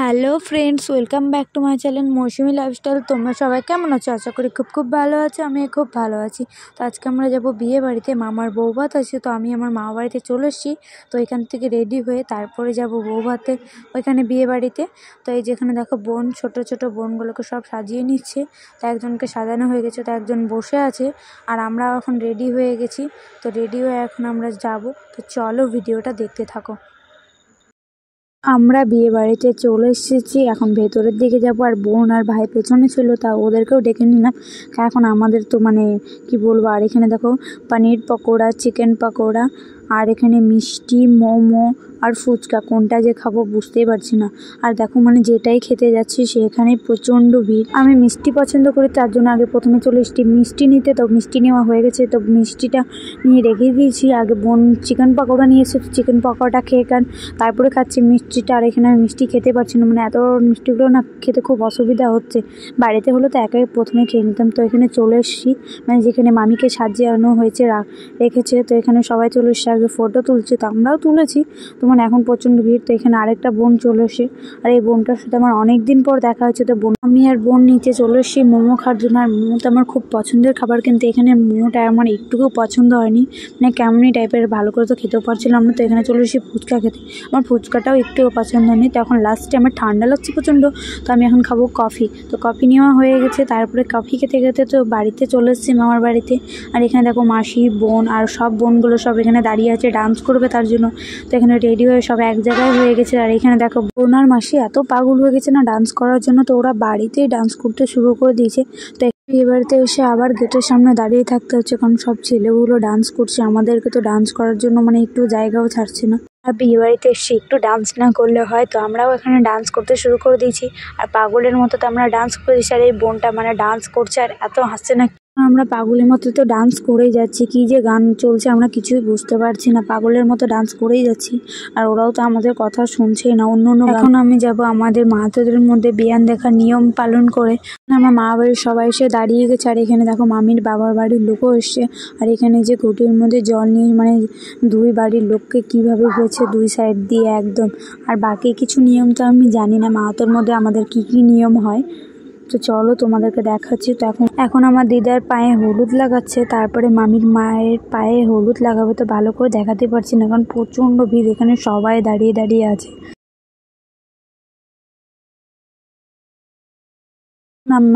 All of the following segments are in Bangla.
Hello friends, welcome back to my channel Mousumi lifestyle. তোমরা সবাই কেমন আছো? আশা করি খুব ভালো আছো। আমি খুব ভালো আছি। তো আজকে আমরা যাব বিয়ে বাড়িতে, মামার বৌভাত আছে। তো আমি আমার মামা বাড়িতে চলে এসেছি। তো এখান থেকে রেডি হয়ে তারপরে যাব বৌভাতে, ওইখানে বিয়ে বাড়িতে। তো এই যেখানে দেখো বোন, ছোট ছোট বোনগুলোকে সব সাজিয়ে নিচ্ছে। তো একজনকে সাজানো হয়ে গেছে, তো একজন বসে আছে, আর আমরা এখন রেডি হয়ে গেছি। তো রেডি হয়ে এখন আমরা যাব। তো চলো ভিডিওটা দেখতে থাকো। আমরা বিয়ে বাড়িতে চলে এসেছি, এখন ভেতরের দিকে যাব। আর বোন আর ভাই পেছনে ছিল, তা ওদেরকেও ডেকে নিলাম। এখন আমাদের তো কি বলবো, আর এখানে দেখো পনির পকোড়া, চিকেন পকোড়া, আর এখানে মিষ্টি, মোমো আর ফুচকা, কোনটা যে খাবো বুঝতেই পারছি না। আর দেখো যেটাই খেতে যাচ্ছি সেখানে প্রচণ্ড ভিড়। আমি মিষ্টি পছন্দ করি, তার জন্য আগে প্রথমে চলে এসেছি মিষ্টি নিতে। তো মিষ্টি নেওয়া হয়ে গেছে, তো মিষ্টিটা নিয়ে রেখে দিয়েছি। আগে বোন চিকেন পকোড়া নিয়ে এসে চিকেন পকোড়াটা খেয়ে তারপরে খাচ্ছি মিষ্টিটা। আর এখানে আমি মিষ্টি খেতে পারছি না, এত মিষ্টিগুলো না খেতে খুব অসুবিধা হচ্ছে। বাড়িতে হলে তো একাই প্রথমে খেয়ে নিতাম। তো এখানে চলে এসেছি, যেখানে মামিকে সাজিয়ে হয়েছে রেখেছে। তো এখানে সবাই চলে এসেছে, আগে ফটো তুলছে, তো আমরাও তুলেছি। তো এখন প্রচণ্ড ভিড়। তো এখানে আরেকটা বোন চলে এসে, আর এই বোনটার সাথে আমার অনেক দিন পর দেখা হয়েছে। তো আমি আর বোন নিচে চলে এসেছি মোমো খাওয়ার জন্য। আর মোমো তো আমার খুব পছন্দের খাবার, কিন্তু এখানে মোমোটা আমার একটুকু পছন্দ হয়নি, কেমনই টাইপের, ভালো করে তো খেতেও পারছিলাম না। তো এখানে চলে এসেছি ফুচকা খেতে। আমার ফুচকাটাও একটুও পছন্দ হয়নি। তো এখন লাস্টে আমার ঠান্ডা লাগছে প্রচণ্ড, তো আমি এখন খাবো কফি। তো কফি নেওয়া হয়ে গেছে, তারপরে কফি খেতে খেতে তো বাড়িতে চলে এসেছি, মামার বাড়িতে। আর এখানে দেখো মাসি, বোন আর সব বোনগুলো সব এখানে দাঁড়িয়ে আছে ডান্স করবে তার জন্য। তো এখানে রেডি হয়ে সব এক জায়গায় হয়ে গেছে। আর এখানে দেখো বোন আর মাসি এত পাগল হয়ে গেছে না ডান্স করার জন্য, তো ওরা বাড়িতেই ডান্স করতে শুরু করে দিয়েছে। তো বিয়ে বাড়িতে এসে আবার গেটের সামনে দাঁড়িয়ে থাকতে হচ্ছে, কারণ সব ছেলেগুলো ডান্স করছে, আমাদেরকে তো ডান্স করার জন্য একটু জায়গাও ছাড়ছে না। আর বিয়ে বাড়িতে এসে একটু ডান্স না করলে হয়? তো আমরাও এখানে ডান্স করতে শুরু করে দিয়েছি, আর পাগলের মতো তো আমরা ডান্স করে দিচ্ছি। আর এই বোনটা ডান্স করছে আর এত হাসছে না, আমরা পাগলের মতো তো ডান্স করেই যাচ্ছি। কি যে গান চলছে আমরা কিছুই বুঝতে পারছি না, পাগলের মতো ডান্স করেই যাচ্ছি। আর ওরাও তো আমাদের কথা শুনছেই না। অন্য এখন আমি যাব আমাদের মাহাতোদের মধ্যে বিয়ান দেখার নিয়ম পালন করে। আমার মা বাড়ির সবাই এসে দাঁড়িয়ে গেছে। আর এখানে দেখো মামির বাবার বাড়ির লোকও এসছে। আর এখানে যে ঘটির মধ্যে জল নিয়ে দুই বাড়ির লোককে কিভাবে হয়েছে দুই সাইড দিয়ে একদম। আর বাকি কিছু নিয়ম তো আমি জানি না, মাহাতোর মধ্যে আমাদের কি নিয়ম হয়। তো চলো তোমাদেরকে দেখাচ্ছি। তো এখন আমার দিদার পায়ে হলুদ লাগাচ্ছে, তারপরে মামির মায়ের পায়ে হলুদ লাগাবে। তো ভালো করে দেখাতে পারছি না, কারণ প্রচণ্ড ভিড়, এখানে সবাই দাঁড়িয়ে দাঁড়িয়ে আছে।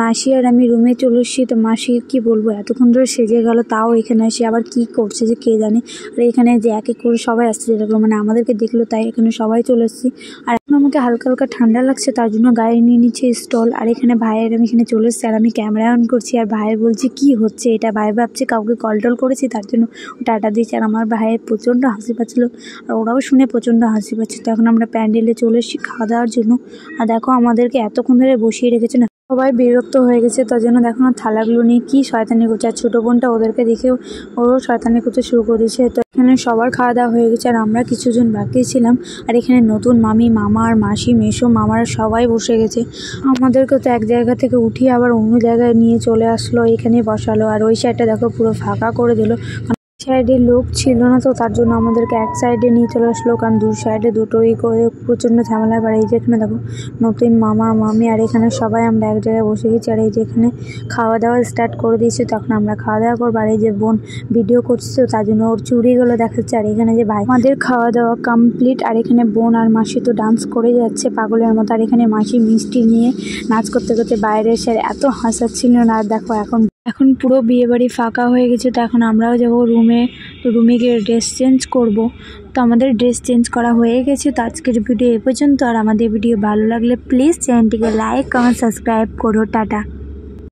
মাসি আর আমি রুমে চলে এসেছি। তো মাসি কি বলবো, এতক্ষণ ধরে সেজে গেল, তাও এখানে এসে আবার কি করছে যে কে জানে। আর এখানে যে এক এক করে সবাই আসছে, যেরকম আমাদেরকে দেখলো, তাই এখানে সবাই চলে এসেছি। আর এখন আমাকে হালকা হালকা ঠান্ডা লাগছে, তার জন্য গায়ে নিয়ে নিচ্ছে স্টল। আর এখানে ভাইয়ের আমি এখানে চলে এসেছি, আর আমি ক্যামেরা অন করছি। আর ভাই বলছি কি হচ্ছে এটা, ভাই ভাবছে কাউকে কল টল করেছি, তার জন্য টাটা দিচ্ছে। আর আমার ভাইয়ের প্রচণ্ড হাসি পাচ্ছিলো, আর ওরাও শুনে প্রচণ্ড হাসি পাচ্ছে। তো এখন আমরা প্যান্ডেলে চলে এসেছি খাওয়া দাওয়ার জন্য। আর দেখো আমাদেরকে এতক্ষণ ধরে বসিয়ে রেখেছে না, সবাই বিরক্ত হয়ে গেছে। তার জন্য দেখো না থালাগুলো নিয়ে কি শয়তানি করছে। আর ছোটো বোনটা ওদেরকে দেখেও ওরও শয়তানি করতে শুরু করে দিয়েছে। তো এখানে সবার খাওয়া দাওয়া হয়ে গেছে, আর আমরা কিছুজন বাকি ছিলাম। আর এখানে নতুন মামি, মামা আর মাসি, মেসো, মামারা সবাই বসে গেছে। আমাদেরকে তো এক জায়গা থেকে উঠিয়ে আবার অন্য জায়গায় নিয়ে চলে আসলো, এখানে বসালো। আর ওই সাইডটা দেখো পুরো ফাঁকা করে দিল, সাইডে লোক ছিল না, তো তার জন্য আমাদেরকে এক সাইডে নিয়ে চলে আসলো, কারণ দু সাইডে দুটোই করে প্রচণ্ড ঝামেলা বাড়ে। এই যেখানে দেখো নতুন মামা, মামি, আর এখানে সবাই আমরা এক জায়গায় বসে গেছি। আর এই যেখানে খাওয়া দাওয়া স্টার্ট করে দিয়েছে, তখন আমরা খাওয়া দাওয়া করবো। আর এই যে বোন ভিডিও করছে, তো তার জন্য ওর চুড়িগুলো দেখাচ্ছে। আর এখানে যে ভাই, আমাদের খাওয়া দাওয়া কমপ্লিট। আর এখানে বোন আর মাসি তো ডান্স করে যাচ্ছে পাগলের মতো। আর এখানে মাসি মিষ্টি নিয়ে নাচ করতে করতে বাইরে এসে এত হাসাচ্ছিল না। আর দেখো এখন পুরো বিয়েবাড়ি ফাঁকা হয়ে গেছে। তো এখন আমরাও যাবো রুমে। তো রুমে গিয়ে ড্রেস চেঞ্জ করব। তো আমাদের ড্রেস চেঞ্জ করা হয়ে গেছে। তো আজকের ভিডিও এ পর্যন্ত। আর আমাদের ভিডিও ভালো লাগলে প্লিজ চ্যানেলটিকে লাইক, কমেন্ট, সাবস্ক্রাইব করো। টাটা।